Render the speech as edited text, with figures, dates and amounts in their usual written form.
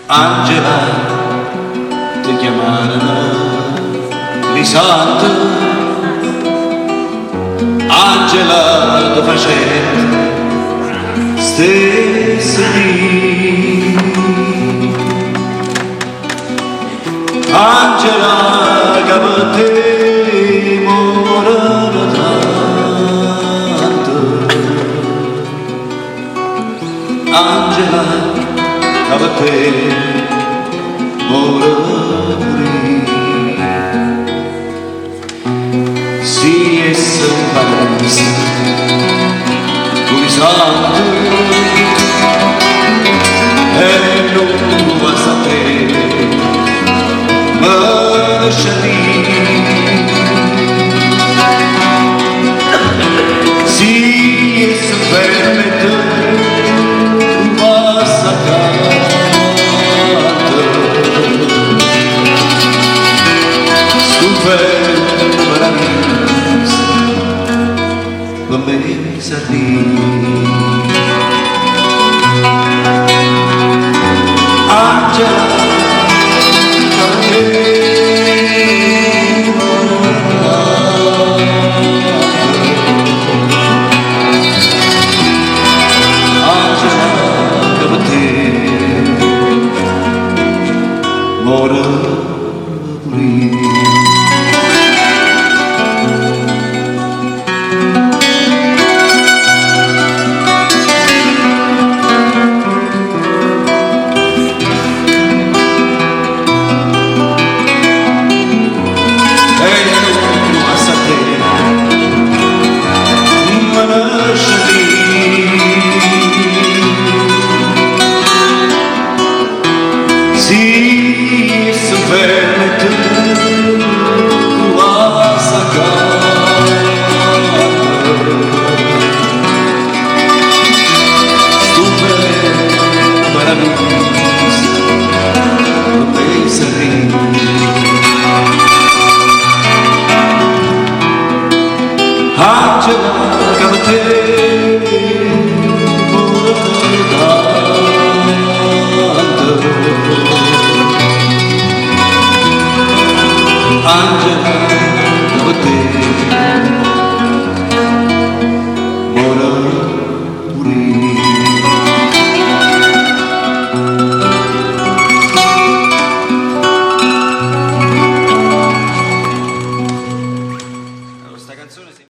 Angela, ti chiamarono Lisandro. Angela, tu facevi stessi lì. Angela, che per te morano tanto. Angela, che per te morano. Si è separata con i santi e non va a sapere ma lasciati. Si è separata massacrata stupenda la mesa lì. Angela, per te mora pure. See